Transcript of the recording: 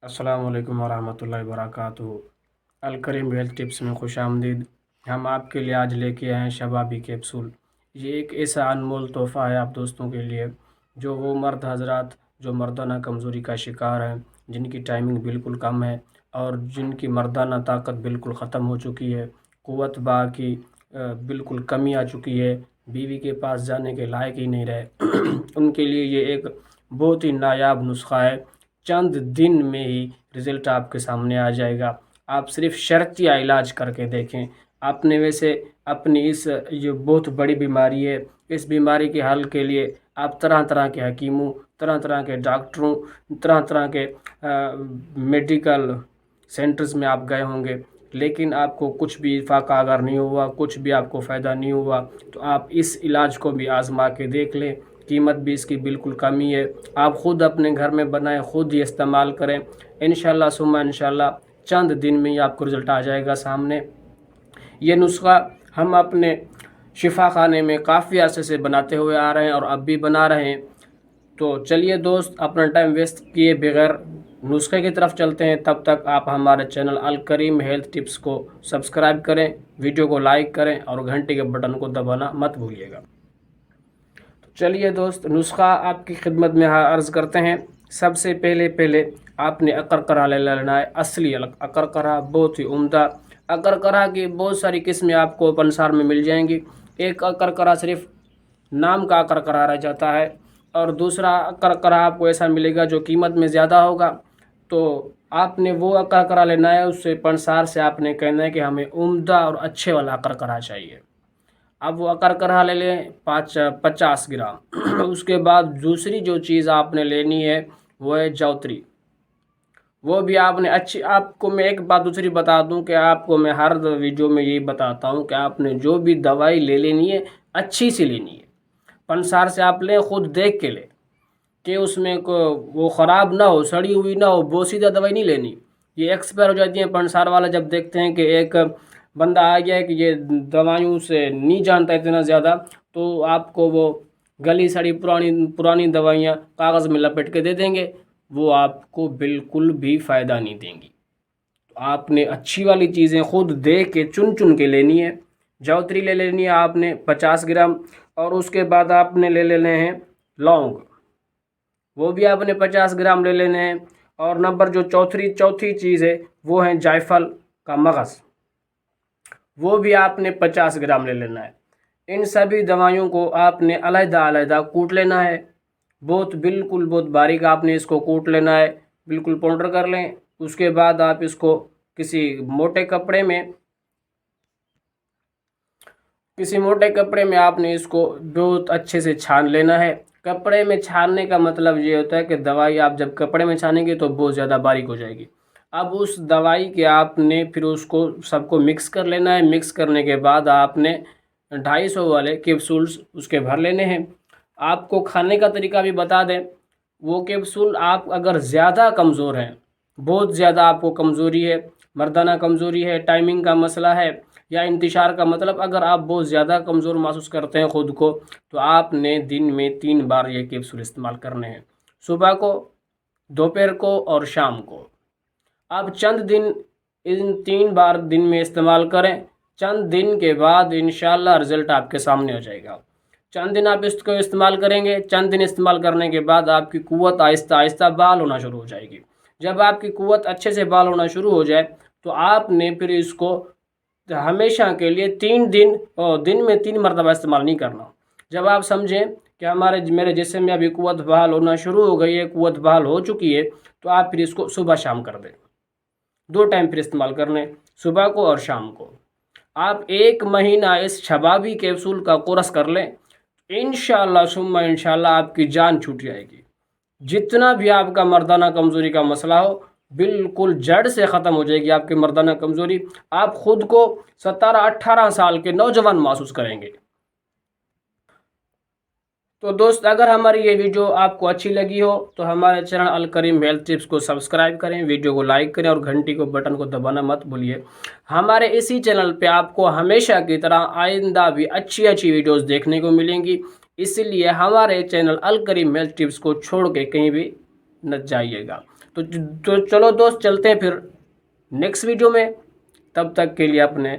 अस्सलाम वालेकुम वरहमतुल्लाहि वबरकातुहू। अलकरीम हेल्थ टिप्स में खुश आमदीद। हम आपके लिए आज लेके आए हैं शबाबी कैप्सूल। ये एक ऐसा अनमोल तोहफ़ा है आप दोस्तों के लिए, जो वो मर्द हजरात जो मर्दाना कमज़ोरी का शिकार हैं, जिनकी टाइमिंग बिल्कुल कम है और जिनकी मर्दाना ताकत बिल्कुल ख़त्म हो चुकी है, क़ुव्वत बा की बिल्कुल कमी आ चुकी है, बीवी के पास जाने के लायक ही नहीं रहे उनके लिए ये एक बहुत ही नायाब नुस्खा है। चंद दिन में ही रिज़ल्ट आपके सामने आ जाएगा। आप सिर्फ शर्तिया इलाज करके देखें। आपने वैसे अपनी इस ये बहुत बड़ी बीमारी है, इस बीमारी के हल के लिए आप तरह तरह के हकीमों, तरह तरह के डॉक्टरों, तरह तरह के मेडिकल सेंटर्स में आप गए होंगे, लेकिन आपको कुछ भी इफ़ाक़ा अगर नहीं हुआ, कुछ भी आपको फ़ायदा नहीं हुआ, तो आप इस इलाज को भी आज़मा के देख लें। कीमत भी इसकी बिल्कुल कम ही है। आप ख़ुद अपने घर में बनाएं, ख़ुद ही इस्तेमाल करें। इंशाल्लाह सुम्मा इंशाल्लाह चंद दिन में ही आपको रिज़ल्ट आ जाएगा सामने। ये नुस्खा हम अपने शिफा खाने में काफ़ी अरसे से बनाते हुए आ रहे हैं और अब भी बना रहे हैं। तो चलिए दोस्त, अपना टाइम वेस्ट किए बगैर नुस्खे की तरफ चलते हैं। तब तक आप हमारे चैनल अल करीम हेल्थ टिप्स को सब्सक्राइब करें, वीडियो को लाइक करें और घंटे के बटन को दबाना मत भूलिएगा। चलिए दोस्त, नुस्खा आपकी खिदमत में अर्ज़ करते हैं। सबसे पहले आपने अकरकरा ले लेना है, असली अकरकरा, बहुत ही उम्दा। अकरकरा की बहुत सारी किस्में आपको पंसार में मिल जाएंगी। एक अकरकरा सिर्फ नाम का अकरकरा रह जाता है और दूसरा अकरकरा आपको ऐसा मिलेगा जो कीमत में ज़्यादा होगा। तो आपने वो अकरकरा लेना है, उससे पंसार से आपने कहना है कि हमें उम्दा और अच्छे वाला अकरकरा चाहिए। अब वो अकरकरा ले लें 50 ग्राम उसके बाद दूसरी जो चीज़ आपने लेनी है वो है जौतरी। वो भी आपने अच्छी, आपको मैं एक बात दूसरी बता दूं कि आपको मैं हर वीडियो में यही बताता हूं कि आपने जो भी दवाई ले लेनी है अच्छी सी लेनी है। पंसार से आप लें, खुद देख के लें कि उसमें को वो ख़राब ना हो, सड़ी हुई ना हो। बोसीदा दवाई नहीं लेनी, ये एक्सपायर हो जाती है। पंसार वाला जब देखते हैं कि एक बंदा आ गया है कि ये दवाइयों से नहीं जानता इतना ज़्यादा, तो आपको वो गली सड़ी पुरानी पुरानी दवाइयाँ कागज़ में लपेट के दे देंगे, वो आपको बिल्कुल भी फ़ायदा नहीं देंगी। तो आपने अच्छी वाली चीज़ें खुद देख के चुन चुन के लेनी है। जौतरी ले लेनी है आपने 50 ग्राम और उसके बाद आपने ले लेने हैं लौंग, वो भी आपने 50 ग्राम ले लेने हैं। और नंबर जो चौथी चीज़ है वो है जायफल का मगज़, वो भी आपने 50 ग्राम ले लेना है। इन सभी दवाइयों को आपने अलग-अलग कूट लेना है। बिल्कुल बहुत बारीक आपने इसको कूट लेना है, बिल्कुल पाउडर कर लें। उसके बाद आप इसको किसी मोटे कपड़े में आपने इसको बहुत अच्छे से छान लेना है। कपड़े में छानने का मतलब ये होता है कि दवाई आप जब कपड़े में छानेंगे तो बहुत ज़्यादा बारीक हो जाएगी। अब उस दवाई के आपने फिर उसको सबको मिक्स कर लेना है। मिक्स करने के बाद आपने 250 वाले कैप्सूल्स उसके भर लेने हैं। आपको खाने का तरीका भी बता दें, वो कैप्सूल आप अगर ज़्यादा कमज़ोर हैं, बहुत ज़्यादा आपको कमज़ोरी है, मर्दाना कमज़ोरी है, टाइमिंग का मसला है या इंतशार का, मतलब अगर आप बहुत ज़्यादा कमज़ोर महसूस करते हैं ख़ुद को, तो आपने दिन में 3 बार ये कैप्सूल इस्तेमाल करने हैं, सुबह को, दोपहर को और शाम को। आप चंद दिन इन 3 बार दिन में इस्तेमाल करें। चंद दिन के बाद इंशाल्लाह रिज़ल्ट आपके सामने हो जाएगा। चंद दिन आप इसको इस्तेमाल करेंगे, चंद दिन इस्तेमाल करने के बाद आपकी क़ुव्वत आहिस्ता आहिस्ता बहाल होना शुरू हो जाएगी। जब आपकी क़ुव्वत अच्छे से बहाल होना शुरू हो जाए तो आपने फिर इसको हमेशा के लिए 3 दिन में 3 मरतबा इस्तेमाल नहीं करना। जब आप समझें कि मेरे जिस्म में अभी क़ुव्वत बहाल होना शुरू हो गई है, क़ुव्वत बहाल हो चुकी है, तो आप फिर इसको सुबह शाम कर दें। 2 टाइम फिर इस्तेमाल करने, सुबह को और शाम को। आप 1 महीना इस शबाबी कैप्सूल का कोर्स कर लें, इंशाअल्लाह सुम्मा इंशाअल्लाह आपकी जान छूट जाएगी। जितना भी आपका मर्दाना कमज़ोरी का मसला हो, बिल्कुल जड़ से ख़त्म हो जाएगी आपकी मर्दाना कमज़ोरी। आप ख़ुद को 17-18 साल के नौजवान महसूस करेंगे। तो दोस्त, अगर हमारी ये वीडियो आपको अच्छी लगी हो तो हमारे चैनल अल करीम हेल्थ टिप्स को सब्सक्राइब करें, वीडियो को लाइक करें और घंटी को बटन को दबाना मत भूलिए। हमारे इसी चैनल पे आपको हमेशा की तरह आइंदा भी अच्छी अच्छी वीडियोस देखने को मिलेंगी, इसलिए हमारे चैनल अल करीम हेल्थ टिप्स को छोड़ के कहीं भी न जाइएगा। تو چلو دوست چلتے ہیں پھر نیکسٹ ویڈیو میں، تب تک کے لیے اپنے